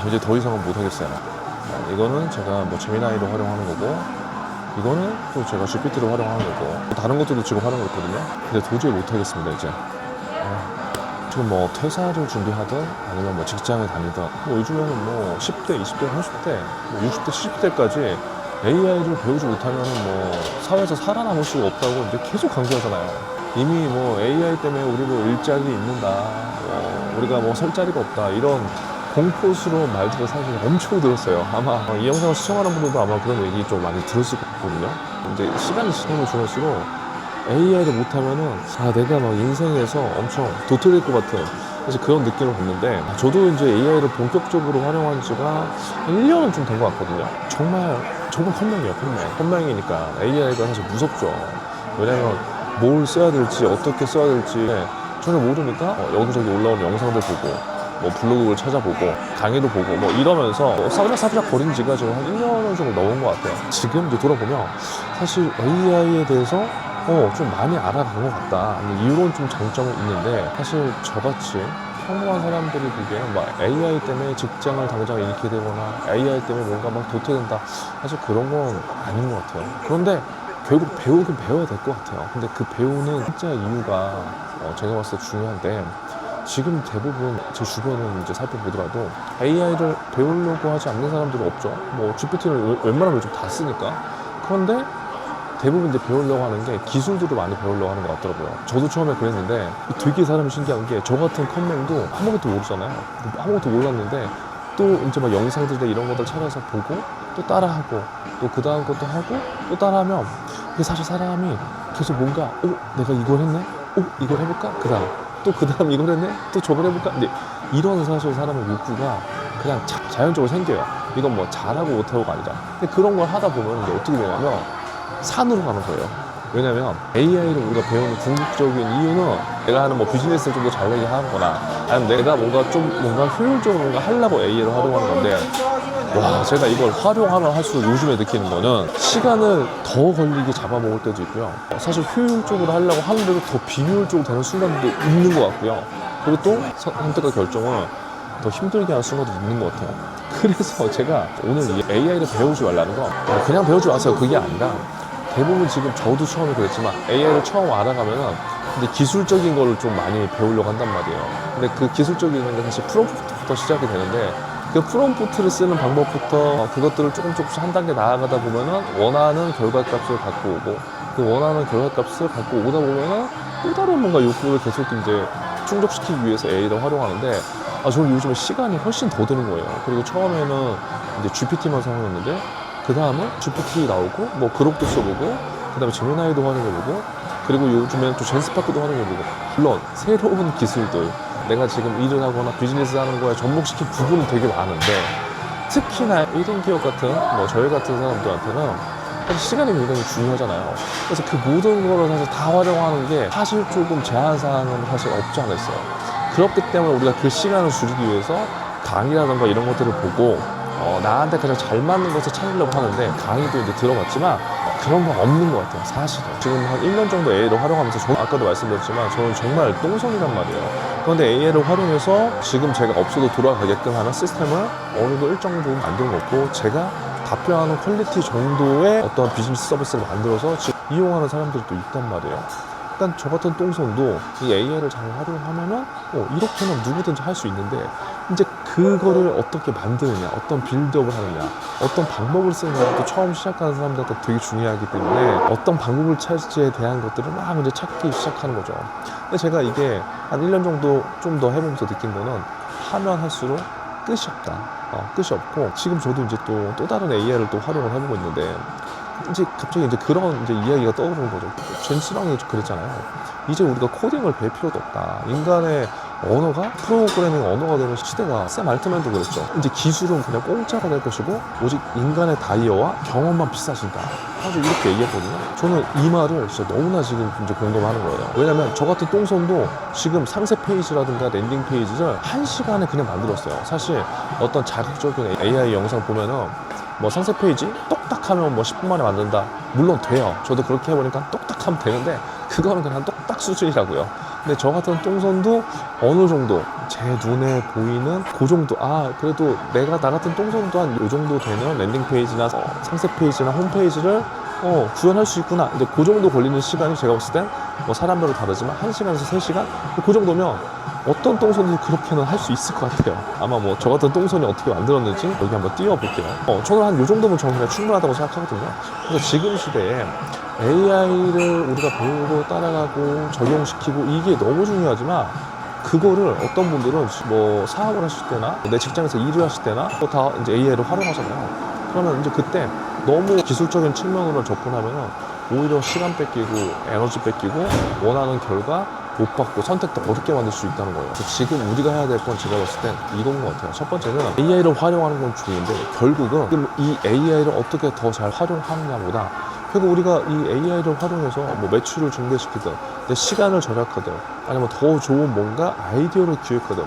이제 더 이상은 못하겠어요. 이거는 제가 뭐 제미나이로 활용하는 거고, 이거는 또 제가 GPT로 활용하는 거고, 다른 것들도 지금 활용하고 있거든요. 근데 도저히 못하겠습니다 이제. 지금 뭐 퇴사를 준비하든 아니면 뭐 직장에 다니든, 뭐 요즘에는 뭐 10대, 20대, 30대, 뭐 60대, 70대까지 AI를 배우지 못하면 뭐 사회에서 살아남을 수가 없다고 이제 계속 강조하잖아요. 이미 뭐 AI 때문에 우리 뭐 일자리 잃는다, 우리가 뭐 설 자리가 없다, 이런 공포스러운 말들을 사실 엄청 들었어요. 아마 이 영상을 시청하는 분들도 아마 그런 얘기 좀 많이 들었을 거거든요. 이제 시간이 지나면 지날수록 AI를 못하면은 내가 막 인생에서 엄청 도태될 것 같은 사실 그런 느낌을 받는데, 저도 이제 AI를 본격적으로 활용한 지가 1년은 좀 된 것 같거든요. 정말 컴맹이에요. 컴맹이니까 AI가 사실 무섭죠. 왜냐면 뭘 써야 될지, 어떻게 써야 될지 전혀 모르니까 여기저기 올라오는 영상들 보고, 뭐 블로그를 찾아보고, 강의도 보고, 뭐 이러면서 사부작 거린 지가 지금 한 1년 정도 넘은 것 같아요. 지금 이제 돌아보면 사실 AI에 대해서 좀 많이 알아간 것 같다, 이런 좀 장점은 있는데, 사실 저같이 평범한 사람들이 보기에는 막 AI 때문에 직장을 당장 잃게 되거나 AI 때문에 뭔가 막 도태된다, 사실 그런 건 아닌 것 같아요. 그런데 결국 배우긴 배워야 될 것 같아요. 근데 그 배우는 진짜 이유가 제가 봤을 때 중요한데, 지금 대부분 제 주변을 이제 살펴보더라도 AI를 배우려고 하지 않는 사람들은 없죠. 뭐 GPT를 웬만하면 좀 다 쓰니까. 그런데 대부분 이제 배우려고 하는 게 기술들을 많이 배우려고 하는 것 같더라고요. 저도 처음에 그랬는데 되게 사람이 신기한 게, 저 같은 컴맹도 아무것도 모르잖아요. 아무것도 몰랐는데 또 이제 막 영상들이나 이런 것들 찾아서 보고 또 따라하고, 또 그 다음 것도 하고 또 따라하면, 이게 사실 사람이 계속 뭔가 내가 이걸 했네? 이걸 해볼까? 그 다음 이걸 했네? 또 저걸 해볼까? 근데 이런 사실 사람의 욕구가 그냥 자연적으로 생겨요. 이건 뭐 잘하고 못하고가 아니라. 근데 그런 걸 하다 보면 이제 어떻게 되냐면 산으로 가는 거예요. 왜냐면 AI를 우리가 배우는 궁극적인 이유는 내가 하는 뭐 비즈니스를 좀 더 잘 되게 하는 거나, 아니면 내가 뭔가 효율적으로 뭔가 하려고 AI를 활용하는 건데, 제가 이걸 활용하면 할수록 요즘에 느끼는 거는 시간을 더 걸리게 잡아먹을 때도 있고요. 사실 효율적으로 하려고 하는데도 더 비효율적으로 되는 순간도 있는 것 같고요. 그리고 또 선택과 결정을 더 힘들게 하는 순간도 있는 것 같아요. 그래서 제가 오늘 이 AI를 배우지 말라는 거, 그냥 배우지 마세요, 그게 아니라, 대부분 지금 저도 처음에 그랬지만 AI를 처음 알아가면은 근데 기술적인 거를 좀 많이 배우려고 한단 말이에요. 근데 그 기술적인 게 사실 프롬프트부터 시작이 되는데, 그 프롬프트를 쓰는 방법부터 그것들을 조금씩 한 단계 나아가다 보면은 원하는 결과값을 갖고 오고, 그 원하는 결과값을 갖고 오다 보면은 또 다른 뭔가 욕구를 계속 이제 충족시키기 위해서 AI를 활용하는데, 저는 요즘에 시간이 훨씬 더 드는 거예요. 그리고 처음에는 이제 GPT만 사용했는데, 그 다음은 GPT 나오고, 뭐 그록도 써보고, 그 다음에 제미나이도 활용해보고, 그리고 요즘에는 또 젠스파크도 활용해보고, 물론 새로운 기술들, 내가 지금 일을 하거나 비즈니스 하는 거에 접목시킨 부분은 되게 많은데, 특히나 1인 기업 같은 뭐 저희 같은 사람들한테는 사실 시간이 굉장히 중요하잖아요. 그래서 그 모든 거를 사실 다 활용하는 게 사실 조금 제한사항은 사실 없지 않아 있어요. 그렇기 때문에 우리가 그 시간을 줄이기 위해서 강의라든가 이런 것들을 보고 나한테 가장 잘 맞는 것을 찾으려고 하는데, 강의도 이제 들어봤지만 그런 건 없는 것 같아요, 사실은. 지금 한 1년 정도 AI를 활용하면서, 아까도 말씀드렸지만 저는 정말 똥손이란 말이에요. 그런데 AI를 활용해서 지금 제가 없어도 돌아가게끔 하는 시스템을 어느 정도 일정 부분 만들어 놓고, 제가 답변하는 퀄리티 정도의 어떤 비즈니스 서비스를 만들어서 지금 이용하는 사람들도 있단 말이에요. 일단 저 같은 똥손도 이 AI를 잘 활용하면은 이렇게는 누구든지 할 수 있는데, 이제 그거를 어떻게 만드느냐, 어떤 빌드업을 하느냐, 어떤 방법을 쓰느냐가 또 처음 시작하는 사람들한테 되게 중요하기 때문에, 어떤 방법을 찾을지에 대한 것들을 막 이제 찾기 시작하는 거죠. 근데 제가 이게 한 1년 정도 좀 더 해보면서 느낀 거는, 하면 할수록 끝이 없다. 끝이 없고, 지금 저도 이제 또 다른 AI를 또 활용을 해보고 있는데, 이제 갑자기 이제 그런 이제 이야기가 떠오르는 거죠. 젠스랑이 그랬잖아요. 이제 우리가 코딩을 배울 필요도 없다. 인간의 언어가 프로그래밍 언어가 되는 시대가, 샘 알트만도 그랬죠. 이제 기술은 그냥 공짜가 될 것이고, 오직 인간의 다이어와 경험만 비싸진다. 사실 이렇게 얘기했거든요. 저는 이 말을 진짜 너무나 지금 이제 공감하는 거예요. 왜냐면 저 같은 똥손도 지금 상세 페이지라든가 랜딩 페이지를 1시간에 그냥 만들었어요. 사실 어떤 자극적인 AI 영상 보면은 뭐 상세 페이지 똑딱하면 뭐 10분 만에 만든다, 물론 돼요. 저도 그렇게 해보니까 똑딱하면 되는데, 그거는 그냥 똑딱 수준이라고요. 근데 저 같은 똥손도 어느 정도 제 눈에 보이는 그 정도, 그래도 나 같은 똥손도 한 요 정도 되는 랜딩 페이지나 상세 페이지나 홈페이지를 구현할 수 있구나. 근데 그 정도 걸리는 시간이 제가 봤을 땐 뭐 사람별로 다르지만 1시간에서 3시간? 그 정도면 어떤 똥손도 그렇게는 할 수 있을 것 같아요. 아마 뭐 저 같은 똥손이 어떻게 만들었는지 여기 한번 띄워볼게요. 저는 한 요 정도면 저는 그냥 충분하다고 생각하거든요. 그래서 지금 시대에 AI를 우리가 배우고 따라가고 적용시키고 이게 너무 중요하지만 그거를 어떤 분들은 뭐 사업을 하실 때나 내 직장에서 일을 하실 때나 다 이제 AI를 활용하잖아요. 그러면 이제 그때 너무 기술적인 측면으로 접근하면 오히려 시간 뺏기고 에너지 뺏기고 원하는 결과 못 받고 선택도 어렵게 만들 수 있다는 거예요. 그래서 지금 우리가 해야 될 건 제가 봤을 땐 이건 것 같아요. 첫 번째는 AI를 활용하는 건 좋은데 결국은 이 AI를 어떻게 더 잘 활용하느냐보다 결국 우리가 이 AI를 활용해서 뭐 매출을 증대시키든 내 시간을 절약하든 아니면 더 좋은 뭔가 아이디어를 기획하든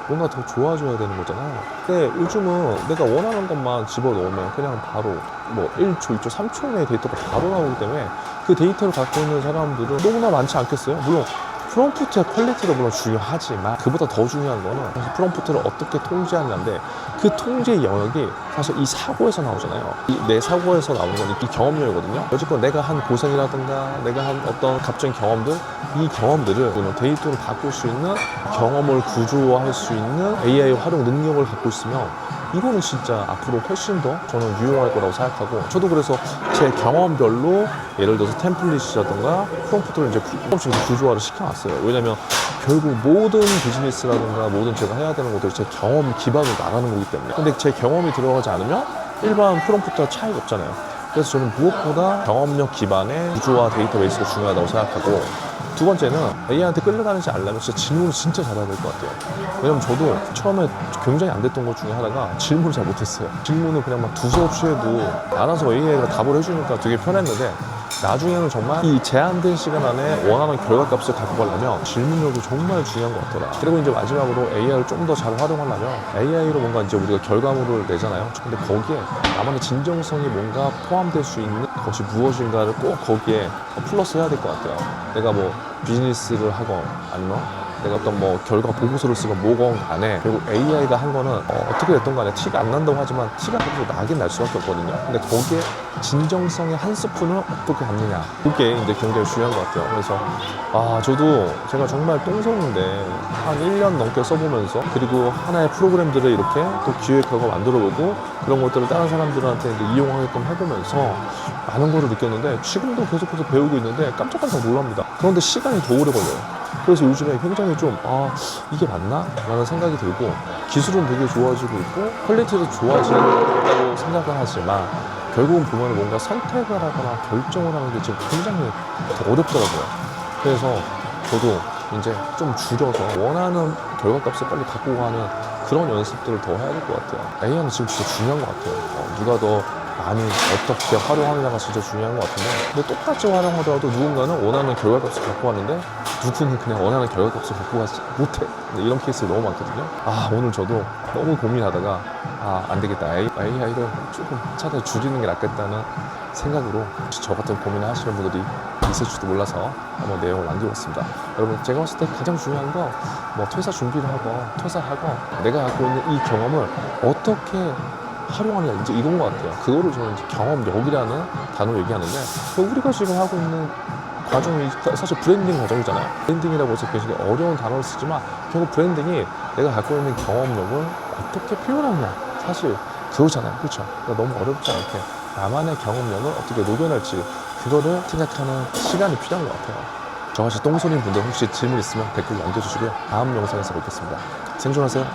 뭔가 더 좋아져야 되는 거잖아요. 근데 요즘은 내가 원하는 것만 집어넣으면 그냥 바로 뭐 1초, 2초, 3초 내에 데이터가 바로 나오기 때문에 그 데이터를 갖고 있는 사람들은 너무나 많지 않겠어요? 물론 프롬프트의 퀄리티도 물론 중요하지만 그보다 더 중요한 거는 사실 프롬프트를 어떻게 통제하느냐인데 그 통제의 영역이 사실 이 사고에서 나오잖아요. 내 사고에서 나오는 건 이 경험력이거든요. 어쨌건 내가 한 고생이라든가 내가 한 어떤 값진 경험들, 이 경험들을 데이터를 바꿀 수 있는 경험을 구조화할 수 있는 AI 활용 능력을 갖고 있으면 이거는 진짜 앞으로 훨씬 더 저는 유용할 거라고 생각하고, 저도 그래서 제 경험별로 예를 들어서 템플릿이라든가 프롬프트를 이제 조금씩 구조화를 시켜놨어요. 왜냐면 결국 모든 비즈니스라든가 모든 제가 해야 되는 것들이 제 경험 기반으로 나가는 거기 때문에. 근데 제 경험이 들어가지 않으면 일반 프롬프트와 차이가 없잖아요. 그래서 저는 무엇보다 경험력 기반의 구조화 데이터베이스가 중요하다고 생각하고, 두 번째는 AI한테 끌려가는지 알려면 진짜 질문을 진짜 잘해야 될 것 같아요. 왜냐면 저도 처음에 굉장히 안 됐던 것 중에 하나가 질문을 잘 못했어요. 질문을 그냥 막 두서없이 해도 알아서 AI가 답을 해주니까 되게 편했는데, 나중에는 정말 이 제한된 시간 안에 원하는 결과값을 갖고 가려면 질문력이 정말 중요한 것 같더라. 그리고 이제 마지막으로 AI를 좀 더 잘 활용하려면 AI로 뭔가 이제 우리가 결과물을 내잖아요. 근데 거기에 나만의 진정성이 뭔가 포함될 수 있는 것이 무엇인가를 꼭 거기에 플러스 해야 될 것 같아요. 내가 뭐 비즈니스를 하건 아니면 내가 어떤 뭐 결과 보고서를 쓰건 뭐건 간에 결국 AI가 한 거는 어떻게 됐던 간에 티가 안 난다고 하지만 티가 그래도 나긴 날 수밖에 없거든요. 근데 거기에 진정성의 한 스푼을 어떻게 갖느냐, 그게 이제 굉장히 중요한 것 같아요. 그래서 저도 제가 정말 똥손인데 한 1년 넘게 써보면서, 그리고 하나의 프로그램들을 이렇게 또 기획하고 만들어보고 그런 것들을 다른 사람들한테 이제 이용하게끔 해보면서 많은 거를 느꼈는데, 지금도 계속해서 배우고 있는데 깜짝깜짝 놀랍니다. 그런데 시간이 더 오래 걸려요. 그래서 요즘에 굉장히 좀 이게 맞나? 라는 생각이 들고, 기술은 되게 좋아지고 있고 퀄리티도 좋아진다고 생각을 하지만 결국은 보면 뭔가 선택을 하거나 결정을 하는 게 지금 굉장히 더 어렵더라고요. 그래서 저도 이제 좀 줄여서 원하는 결과값을 빨리 갖고 가는 그런 연습들을 더 해야 될 것 같아요. AI는 지금 진짜 중요한 것 같아요. 누가 더 많이 어떻게 활용하느냐가 진짜 중요한 것 같은데, 근데 똑같이 활용하더라도 누군가는 원하는 결과값을 갖고 가는데 누구는 그냥 원하는 결과값을 갖고 가지 못해. 이런 케이스가 너무 많거든요. 오늘 저도 너무 고민하다가 안 되겠다, AI를 조금 차라리 줄이는 게 낫겠다는 생각으로 저 같은 고민을 하시는 분들이 있을지도 몰라서 한번 내용을 남겨봤습니다. 여러분, 제가 봤을 때 가장 중요한 건 뭐 퇴사 준비를 하고 퇴사하고 내가 갖고 있는 이 경험을 어떻게 활용하느냐, 이제 이건 것 같아요. 그거를 저는 이제 경험력이라는 단어를 얘기하는데, 우리가 지금 하고 있는 과정이 사실 브랜딩 과정이잖아요. 브랜딩이라고 해서 굉장히 어려운 단어를 쓰지만 결국 브랜딩이 내가 갖고 있는 경험력을 어떻게 표현하느냐, 사실 그거잖아요. 그렇죠? 그러니까 너무 어렵지 않게 나만의 경험력을 어떻게 녹여낼지, 그거를 생각하는 시간이 필요한 것 같아요. 저같이 똥손인 분들 혹시 질문 있으면 댓글 남겨주시고요. 다음 영상에서 뵙겠습니다. 생존하세요.